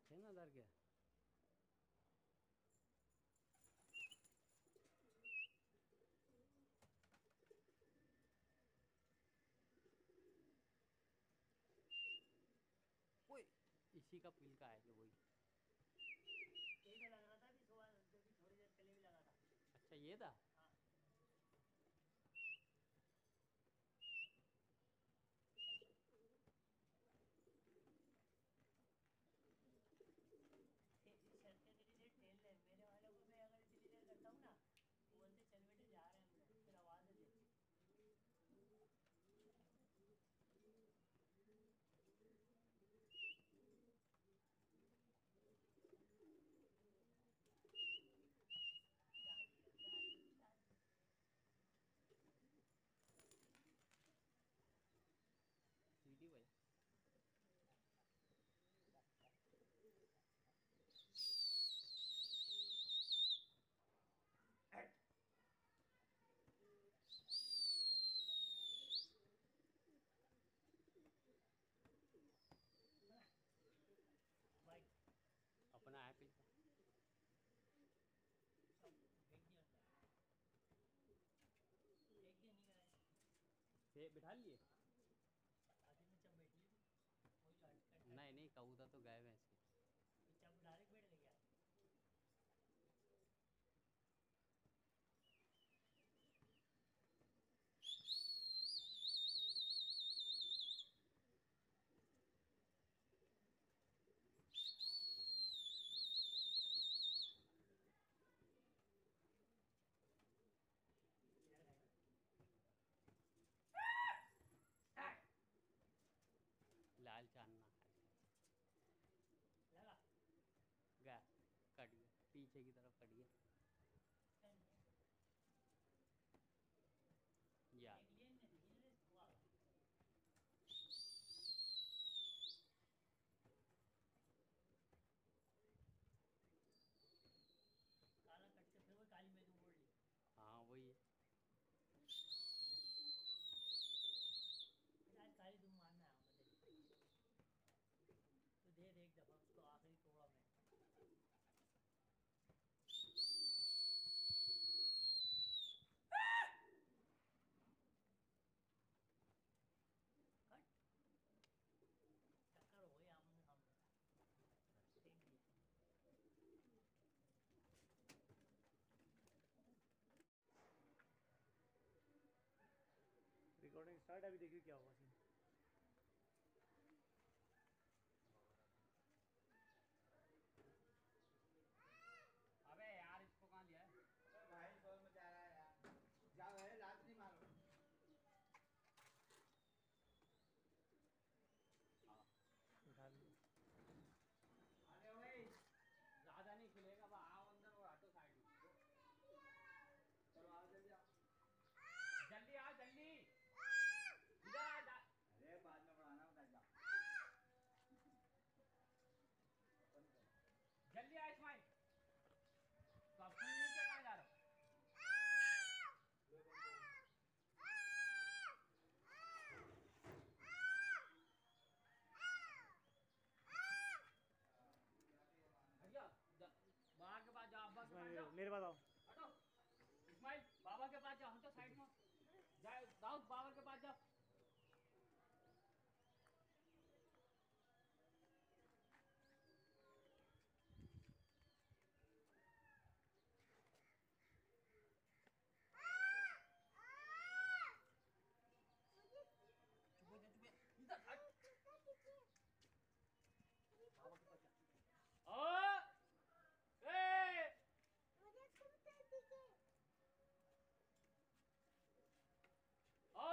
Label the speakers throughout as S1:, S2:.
S1: अच्छे ना उधर के। ओए इसी का पिल का है जो वही।
S2: यही तो लग रहा था अभी सुबह, अभी थोड़ी देर पहले भी लगा था।
S1: अच्छा ये था।
S2: हाँ। शर्त इतनी देर ठेल ले, मेरे वालों को मैं अगर इतनी देर करता हूँ ना, वो बोलते चल बेटे जा रहे हैं हम लोग, फिर आवाज़ दे।
S1: सीटी भाई।
S2: भाई
S1: अपना है पिल का।
S2: सब फेंक दिया अंदर, फेंक दिया नहीं कराए।
S1: बिठा लिए।
S2: आधी में चप बैठी है थी, वही जो अटक
S1: नहीं
S2: अटक।
S1: नहीं कबूतर तो गए हैं इसके।
S2: तो चप डायरेक्ट बैठ गई क्या? इधर खाएगा
S1: लाल चांदना है।
S2: लगा।
S1: गया। कट गया पीछे की तरफ कट गया। यार
S2: एक लिए ने दी रे सुबह। काला कट के फिर वो काली में मोड़ ली।
S1: हाँ वही है।
S2: आज काली तुम मारना है मैं तेरी, तो दे दे एक दफा उसको, आखिरी तोड़ा मैं। कट टक्कर हो गई आमने सामने, फेंक दिया। रिकॉर्डिंग स्टार्ट, अभी देखिए क्या होगा सीन।
S1: अबे यार इसको कहाँ लिया है।
S3: भाई बॉल में जा रहा है यार, जाओ है लात नहीं मारो।
S1: हाँ
S2: उठा ली।
S1: अरे भाई ज्यादा नहीं खिलेगा बा आओ अंदर और हटो साइड में।
S3: चलो आओ जल्दी आओ।
S1: जल्दी आ जल्दी इधर आ
S3: अरे बाद में बढ़ाना उधर जाओ।
S1: जल्दी आ इस्माइल। तो अब तुम नीचे कहाँ जा रहे हो। भैया बाबा के पास जाओ अब्बा के पास जाओ।
S2: मेरे पास आओ।
S1: हटो इस्माइल बाबा के पास जाओ हटो साइड में जाओ दाऊद बाबा के पास जाओ। चुप हो जा चुप हो जा इधर हट बाबा के पास जा। ए ओ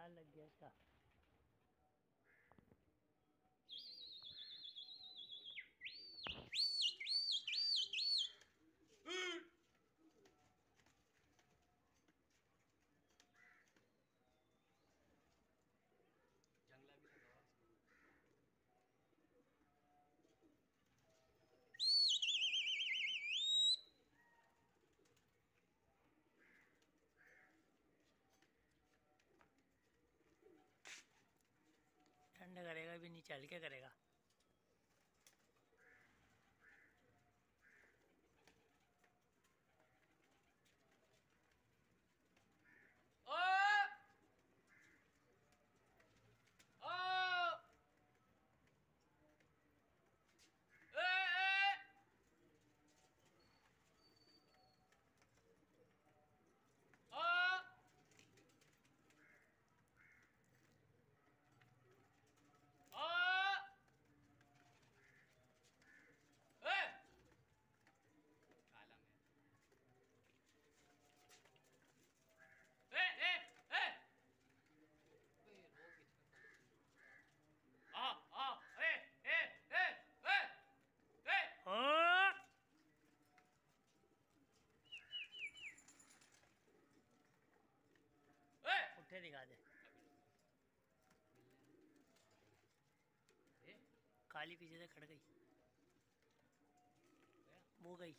S2: जाल लग गया इसका।
S1: जंगला भी लगा हुआ है इसमें।
S2: ठंड करेगा भी नहीं, चल के करेगा।
S1: ओ ओ ए ए ओ ओ ए काला में ए ओए रोक इसका आ ए ए ए ए ए
S2: हाँ।
S1: ए
S2: उठे दिखा दे।
S1: ए
S2: काली पीछे से खड़ गई, वो गई।